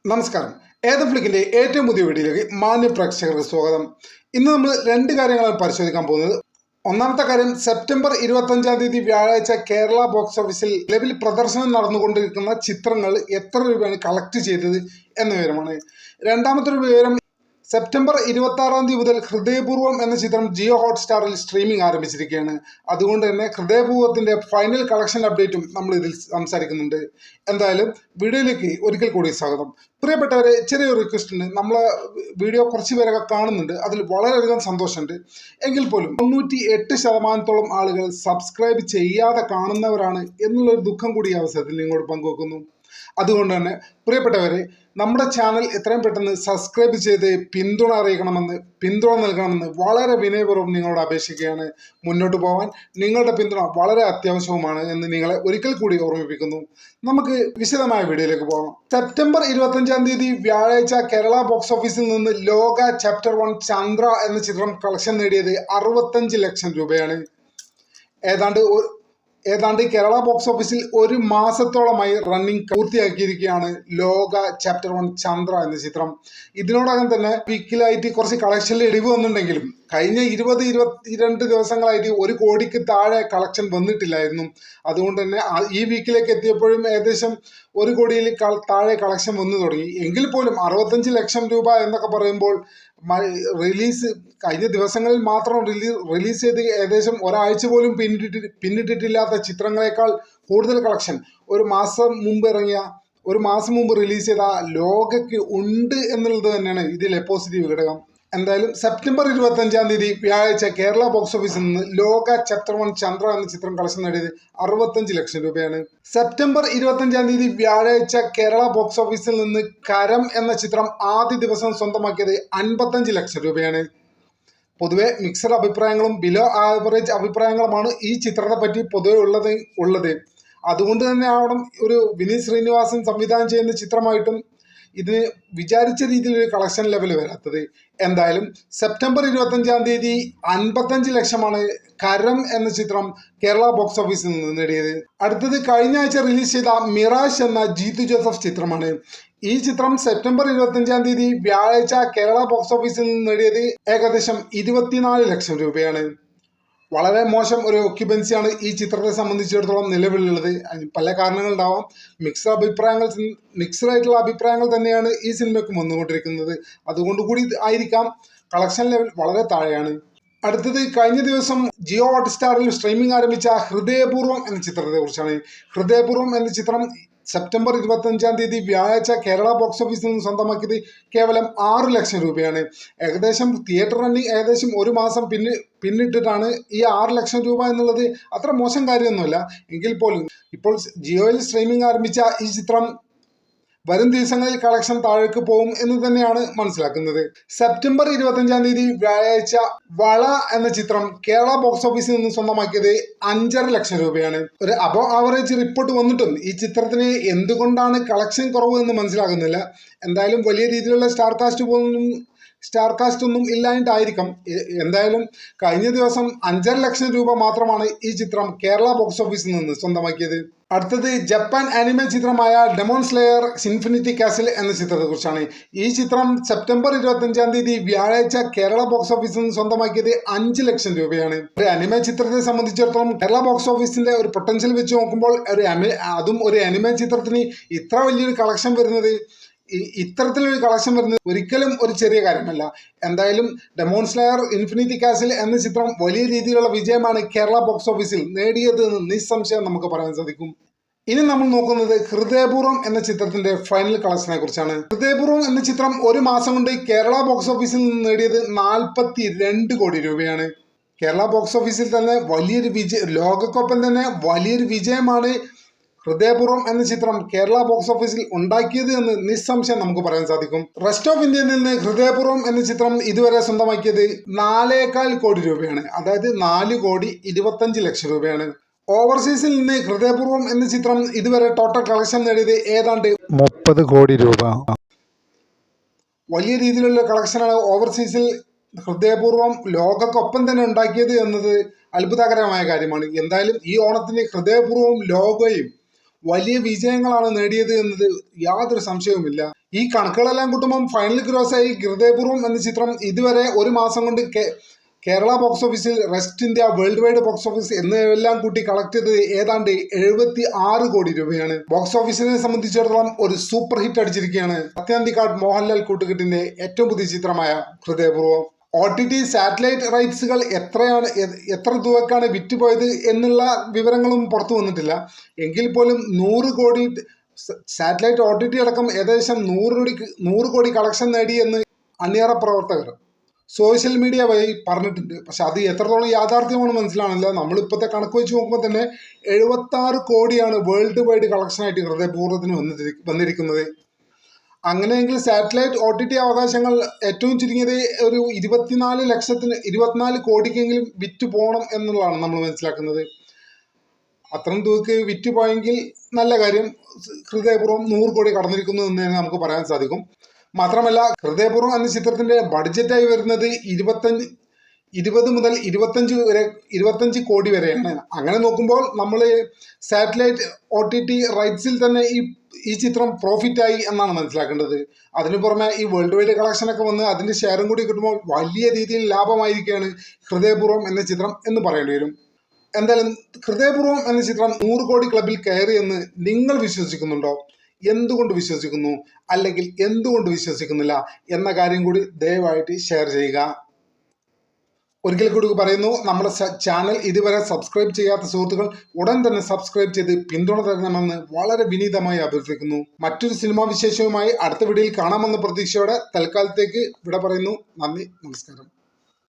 നമസ്കാരം. ഏത് ഫ്ലിക്കിന്റെ ഏറ്റവും പുതിയ വീഡിയോയിലേക്ക് മാന്യ പ്രേക്ഷകർക്ക് സ്വാഗതം. ഇന്ന് നമ്മൾ രണ്ട് കാര്യങ്ങളാണ് പരിശോധിക്കാൻ പോകുന്നത്. ഒന്നാമത്തെ കാര്യം, സെപ്റ്റംബർ 25 വ്യാഴാഴ്ച കേരള ബോക്സ് ഓഫീസിൽ നിലവിൽ പ്രദർശനം നടന്നുകൊണ്ടിരിക്കുന്ന ചിത്രങ്ങൾ എത്ര രൂപയാണ് കളക്ട് ചെയ്തത് എന്ന വിവരമാണ്. രണ്ടാമത്തെ ഒരു വിവരം, സെപ്റ്റംബർ 26 മുതൽ ഹൃദയപൂർവ്വം എന്ന ചിത്രം ജിയോ ഹോട്ട്സ്റ്റാറിൽ സ്ട്രീമിംഗ് ആരംഭിച്ചിരിക്കുകയാണ്. അതുകൊണ്ട് തന്നെ ഹൃദയപൂർവ്വത്തിന്റെ ഫൈനൽ കളക്ഷൻ അപ്ഡേറ്റും നമ്മൾ ഇതിൽ സംസാരിക്കുന്നുണ്ട്. എന്തായാലും വീഡിയോയിലേക്ക് ഒരിക്കൽ കൂടി സ്വാഗതം. പ്രിയപ്പെട്ടവരെ, ചെറിയൊരു റിക്വസ്റ്റ് ഉണ്ട്. നമ്മളെ വീഡിയോ കുറച്ച് പേരൊക്കെ കാണുന്നുണ്ട്, അതിൽ വളരെയധികം സന്തോഷമുണ്ട്. എങ്കിൽ പോലും 98% ആളുകൾ സബ്സ്ക്രൈബ് ചെയ്യാതെ കാണുന്നവരാണ് എന്നുള്ളൊരു ദുഃഖം കൂടി ഈ അവസരത്തിൽ നിങ്ങളോട് പങ്കുവെക്കുന്നു. അതുകൊണ്ട് തന്നെ പ്രിയപ്പെട്ടവരെ, നമ്മുടെ ചാനൽ എത്രയും പെട്ടെന്ന് സബ്സ്ക്രൈബ് ചെയ്ത് പിന്തുണ നൽകണമെന്ന് വളരെ വിനയപൂർവ്വം നിങ്ങളോട് അപേക്ഷിക്കുകയാണ്. മുന്നോട്ട് പോകാൻ നിങ്ങളുടെ പിന്തുണ വളരെ അത്യാവശ്യവുമാണ് എന്ന് നിങ്ങളെ ഒരിക്കൽ കൂടി ഓർമ്മിപ്പിക്കുന്നു. നമുക്ക് വിശദമായ വീഡിയോയിലേക്ക് പോകാം. സെപ്റ്റംബർ 25 വ്യാഴാഴ്ച കേരള ബോക്സ് ഓഫീസിൽ നിന്ന് ലോക ചാപ്റ്റർ 1 ചന്ദ്ര എന്ന ചിത്രം കളക്ഷൻ നേടിയത് 65 ലക്ഷം രൂപയാണ്. ഏതാണ്ട് കേരള ബോക്സ് ഓഫീസിൽ ഒരു മാസത്തോളമായി റണ്ണിംഗ് പൂർത്തിയാക്കിയിരിക്കുകയാണ് ലോക ചാപ്റ്റർ 1 ചന്ദ്ര എന്ന ചിത്രം. ഇതിനോടകം തന്നെ വീക്കിലായിട്ട് കുറച്ച് കളക്ഷനിൽ ഇടിവ് വന്നിട്ടുണ്ടെങ്കിലും കഴിഞ്ഞ 20-22 ദിവസങ്ങളായിട്ട് 1 കോടിക്ക് താഴെ കളക്ഷൻ വന്നിട്ടില്ലായിരുന്നു. അതുകൊണ്ട് തന്നെ ഈ വീക്കിലേക്ക് എത്തിയപ്പോഴും ഏകദേശം 1 കോടിയിൽ താഴെ കളക്ഷൻ വന്നു തുടങ്ങി. എങ്കിൽ പോലും 65 ലക്ഷം രൂപ എന്നൊക്കെ പറയുമ്പോൾ റിലീസ് കഴിഞ്ഞ ദിവസങ്ങളിൽ മാത്രം റിലീസ് ചെയ്ത് ഏകദേശം ഒരാഴ്ച പോലും പിന്നിട്ടിട്ടില്ലാത്ത ചിത്രങ്ങളെക്കാൾ കൂടുതൽ കളക്ഷൻ ഒരു മാസം മുമ്പ് റിലീസ് ചെയ്ത ലോകയ്ക്ക് ഉണ്ട് എന്നുള്ളത് തന്നെയാണ് ഇതിലെ പോസിറ്റീവ് ഘടകം. എന്തായാലും സെപ്റ്റംബർ 25 വ്യാഴാഴ്ച കേരള ബോക്സ് ഓഫീസിൽ നിന്ന് ലോക ചാപ്റ്റർ 1 ചന്ദ്ര എന്ന ചിത്രം കളക്ഷൻ നേടിയത് 65 ലക്ഷം രൂപയാണ്. സെപ്റ്റംബർ 25 വ്യാഴാഴ്ച കേരള ബോക്സ് ഓഫീസിൽ നിന്ന് കരം എന്ന ചിത്രം ആദ്യ ദിവസം സ്വന്തമാക്കിയത് 55 ലക്ഷം രൂപയാണ്. പൊതുവെ മിക്സഡ് അഭിപ്രായങ്ങളും ബിലോ ആവറേജ് അഭിപ്രായങ്ങളുമാണ് ഈ ചിത്രത്തെ പറ്റി പൊതുവെ ഉള്ളത്. അതുകൊണ്ട് തന്നെ ആവണം ഒരു വിനീത് ശ്രീനിവാസൻ സംവിധാനം ചെയ്യുന്ന ചിത്രമായിട്ടും ഇതിന് വിചാരിച്ച രീതിയിൽ ഒരു കളക്ഷൻ ലെവൽ വരാത്തത്. എന്തായാലും സെപ്റ്റംബർ 25 55 ലക്ഷമാണ് കരം എന്ന ചിത്രം കേരള ബോക്സ് ഓഫീസിൽ നിന്ന് നേടിയത്. അടുത്തത് കഴിഞ്ഞ ആഴ്ച റിലീസ് ചെയ്ത മിറാഷ് എന്ന ജീത്തു ജോസഫ് ചിത്രമാണ്. ഈ ചിത്രം സെപ്റ്റംബർ 25 വ്യാഴാഴ്ച കേരള ബോക്സ് ഓഫീസിൽ നിന്ന് നേടിയത് ഏകദേശം 24 ലക്ഷം രൂപയാണ്. വളരെ മോശം ഒരു ഒക്യുപ്പൻസിയാണ് ഈ ചിത്രത്തെ സംബന്ധിച്ചിടത്തോളം നിലവിലുള്ളത്. പല കാരണങ്ങളുണ്ടാവാം. മിക്സഡ് ആയിട്ടുള്ള അഭിപ്രായങ്ങൾ തന്നെയാണ് ഈ സിനിമയ്ക്ക് വന്നുകൊണ്ടിരിക്കുന്നത്. അതുകൊണ്ട് കൂടി ആയിരിക്കാം കളക്ഷൻ ലെവൽ വളരെ താഴെയാണ്. അടുത്തത് കഴിഞ്ഞ ദിവസം ജിയോ ഹോട്ട്സ്റ്റാറിൽ സ്ട്രീമിംഗ് ആരംഭിച്ച ഹൃദയപൂർവ്വം എന്ന ചിത്രത്തെ കുറിച്ചാണ്. ഹൃദയപൂർവ്വം എന്ന ചിത്രം സെപ്റ്റംബർ 25 വ്യാഴാഴ്ച കേരള ബോക്സ് ഓഫീസിൽ നിന്ന് സ്വന്തമാക്കിയത് കേവലം 6 ലക്ഷം രൂപയാണ്. ഏകദേശം തിയേറ്റർ റണ്ണിങ് ഏകദേശം ഒരു മാസം പിന്നിട്ടിട്ടാണ് ഈ 6 ലക്ഷം രൂപ എന്നുള്ളത് അത്ര മോശം കാര്യമൊന്നുമല്ല. എങ്കിൽ പോലും ഇപ്പോൾ ജിയോയിൽ സ്ട്രീമിംഗ് ആരംഭിച്ച ഈ ചിത്രം വരും ദിവസങ്ങളിൽ കളക്ഷൻ താഴേക്ക് പോകും എന്ന് തന്നെയാണ് മനസ്സിലാക്കുന്നത്. സെപ്റ്റംബർ 25 വ്യാഴാഴ്ച വള എന്ന ചിത്രം കേരള ബോക്സ് ഓഫീസിൽ നിന്ന് സ്വന്തമാക്കിയത് 5.5 ലക്ഷം രൂപയാണ്. ഒരു അബോ ആവറേജ് റിപ്പോർട്ട് വന്നിട്ടും ഈ ചിത്രത്തിന് എന്തുകൊണ്ടാണ് കളക്ഷൻ കുറവ് എന്ന് മനസ്സിലാകുന്നില്ല. എന്തായാലും വലിയ രീതിയിലുള്ള സ്റ്റാർ കാസ്റ്റ് ഒന്നും ഇല്ലായിട്ടായിരിക്കാം. എന്തായാലും കഴിഞ്ഞ ദിവസം 5.5 ലക്ഷം രൂപ മാത്രമാണ് ഈ ചിത്രം കേരള ബോക്സ് ഓഫീസിൽ നിന്ന് സ്വന്തമാക്കിയത്. അടുത്തത് ജപ്പാൻ ആനിമേ ചിത്രമായ ഡെമോൺ സ്ലെയർ ഇൻഫിനിറ്റി കാസിൽ എന്ന ചിത്രത്തെ കുറിച്ചാണ്. ഈ ചിത്രം സെപ്റ്റംബർ 25 വ്യാഴാഴ്ച കേരള ബോക്സ് ഓഫീസിൽ നിന്ന് സ്വന്തമാക്കിയത് 5 ലക്ഷം രൂപയാണ്. ഒരു അനിമേ ചിത്രത്തെ സംബന്ധിച്ചിടത്തോളം കേരള ബോക്സ് ഓഫീസിന്റെ ഒരു പൊട്ടൻഷ്യൽ വെച്ച് നോക്കുമ്പോൾ അതും ഒരു അനിമേ ചിത്രത്തിന് ഇത്ര വലിയൊരു കളക്ഷൻ വരുന്നത് ഒരിക്കലും ഒരു ചെറിയ കാര്യമല്ല. എന്തായാലും ഡെമോൺ സ്ലെയർ ഇൻഫിനിറ്റി കാസിൽ എന്ന ചിത്രം വലിയ രീതിയിലുള്ള വിജയമാണ് കേരള ബോക്സ് ഓഫീസിൽ നേടിയത് എന്ന് നിസ്സംശയം നമുക്ക് പറയാൻ സാധിക്കും. ഇനി നമ്മൾ നോക്കുന്നത് ഹൃദയപൂർവ്വം എന്ന ചിത്രത്തിന്റെ ഫൈനൽ കളക്ഷനെ കുറിച്ചാണ്. ഹൃദയപൂർവ്വം എന്ന ചിത്രം ഒരു മാസം കൊണ്ട് കേരള ബോക്സ് ഓഫീസിൽ നിന്ന് നേടിയത് 42 കോടി രൂപയാണ്. കേരള ബോക്സ് ഓഫീസിൽ തന്നെ ലോകക്കൊപ്പം തന്നെ വലിയൊരു വിജയമാണ് ഹൃദയപൂർവ്വം എന്ന ചിത്രം കേരള ബോക്സ് ഓഫീസിൽ ഉണ്ടാക്കിയത് എന്ന് നിസ്സംശയം നമുക്ക് പറയാൻ സാധിക്കും. റെസ്റ്റ് ഓഫ് ഇന്ത്യയിൽ നിന്ന് ഹൃദയപൂർവ്വം എന്ന ചിത്രം ഇതുവരെ സ്വന്തമാക്കിയത് 4.25 കോടി രൂപയാണ്. അതായത് 4.25 ലക്ഷം രൂപയാണ്. ഓവർസീസിൽ നിന്ന് ഹൃദയപൂർവ്വം എന്ന ചിത്രം ഇതുവരെ ടോട്ടൽ കളക്ഷൻ നേടിയത് ഏതാണ്ട് 30 കോടി രൂപ. വലിയ രീതിയിലുള്ള കളക്ഷനാണ് ഓവർസീസിൽ ഹൃദയപൂർവ്വം ലോകക്കൊപ്പം തന്നെ ഉണ്ടാക്കിയത് എന്നത് അത്ഭുതകരമായ കാര്യമാണ്. എന്തായാലും ഈ ഓണത്തിന് ഹൃദയപൂർവ്വം ലോഗോയും വലിയ വിജയങ്ങളാണ് നേടിയത് എന്നത് യാതൊരു സംശയവുമില്ല. ഈ കണക്കുകളെല്ലാം കൂട്ടുമ്പം ഫൈനൽ ഗ്രോസായി ഹൃദയപൂർവ്വം എന്ന ചിത്രം ഇതുവരെ ഒരു മാസം കൊണ്ട് കേരള ബോക്സ് ഓഫീസിൽ, rest India, world wide box office എന്നിവയെല്ലാം കൂട്ടി കളക്ട് ചെയ്തത് ഏതാണ്ട് 76 കോടി രൂപയാണ്. ബോക്സ് ഓഫീസിനെ സംബന്ധിച്ചിടത്തോളം ഒരു സൂപ്പർ ഹിറ്റ് അടിച്ചിരിക്കുകയാണ് സത്യനന്ദിക്കാട് മോഹൻലാൽ കൂട്ടുകെട്ടിന്റെ ഏറ്റവും പുതിയ ചിത്രമായ ഹൃദയപൂർവ്വം. OTT സാറ്റലൈറ്റ് റൈറ്റ്സുകൾ എത്ര തുകക്കാണ് വിറ്റുപോയത് എന്നുള്ള വിവരങ്ങളും പുറത്തു വന്നിട്ടില്ല. എങ്കിൽ പോലും 100 കോടി സാറ്റലൈറ്റ് OTT അടക്കം ഏകദേശം 100 കോടി കളക്ഷൻ നേടി എന്ന് അണിയറ പ്രവർത്തകർ സോഷ്യൽ മീഡിയ വഴി പറഞ്ഞിട്ടുണ്ട്. പക്ഷെ അത് എത്രത്തോളം യാഥാർത്ഥ്യമാണ് മനസ്സിലാണില്ല. നമ്മളിപ്പോഴത്തെ കണക്ക് വെച്ച് നോക്കുമ്പോൾ തന്നെ 76 കോടിയാണ് വേൾഡ് വൈഡ് കളക്ഷനായിട്ട് ഹൃദയപൂർവ്വത്തിന് വന്നിരിക്കുന്നത്. അങ്ങനെയെങ്കിൽ സാറ്റലൈറ്റ് OTT അവകാശങ്ങൾ ഏറ്റവും ചുരുങ്ങിയത് ഒരു 24 കോടിക്കെങ്കിലും വിറ്റ് പോകണം എന്നുള്ളതാണ് നമ്മൾ മനസ്സിലാക്കുന്നത്. അത്തരം തുകക്ക് വിറ്റ് പോയെങ്കിൽ നല്ല കാര്യം. ഹൃദയപൂർവ്വം 100 കോടി കടന്നിരിക്കുന്നു എന്ന് തന്നെ നമുക്ക് പറയാൻ സാധിക്കും. മാത്രമല്ല ഹൃദയപൂർവ്വം എന്ന ചിത്രത്തിന്റെ ബഡ്ജറ്റായി വരുന്നത് 20 മുതൽ 25 കോടി വരെയാണ്. അങ്ങനെ നോക്കുമ്പോൾ നമ്മൾ സാറ്റലൈറ്റ് OTT റൈറ്റ്സിൽ തന്നെ ഈ ചിത്രം പ്രോഫിറ്റായി എന്നാണ് മനസ്സിലാക്കേണ്ടത്. അതിനു പുറമെ ഈ വേൾഡ് വൈഡ് കളക്ഷനൊക്കെ വന്ന് അതിന്റെ ഷെയറും കൂടി കിട്ടുമ്പോൾ വലിയ രീതിയിൽ ലാഭമായിരിക്കുകയാണ് ഹൃദയപൂർവ്വം എന്ന ചിത്രം എന്ന് പറയേണ്ടി വരും. എന്തായാലും ഹൃദയപൂർവ്വം എന്ന ചിത്രം 100 കോടി ക്ലബിൽ കയറിയെന്ന് നിങ്ങൾ വിശ്വസിക്കുന്നുണ്ടോ? എന്തുകൊണ്ട് വിശ്വസിക്കുന്നു, അല്ലെങ്കിൽ എന്തുകൊണ്ട് വിശ്വസിക്കുന്നില്ല എന്ന കാര്യം കൂടി ദയവായിട്ട് ഷെയർ ചെയ്യുക. ഒരിക്കൽ കൂടി പറയുന്നു, നമ്മുടെ ചാനൽ ഇതുവരെ സബ്സ്ക്രൈബ് ചെയ്യാത്ത സുഹൃത്തുക്കൾ ഉടൻ തന്നെ സബ്സ്ക്രൈബ് ചെയ്ത് പിന്തുണ തരണമെന്ന് വളരെ വിനീതമായി അഭ്യർത്ഥിക്കുന്നു. മറ്റൊരു സിനിമാ വിശേഷവുമായി അടുത്ത വീഡിയോയിൽ കാണാമെന്ന പ്രതീക്ഷയോടെ തൽക്കാലത്തേക്ക് വിട പറയുന്നു. നന്ദി, നമസ്കാരം.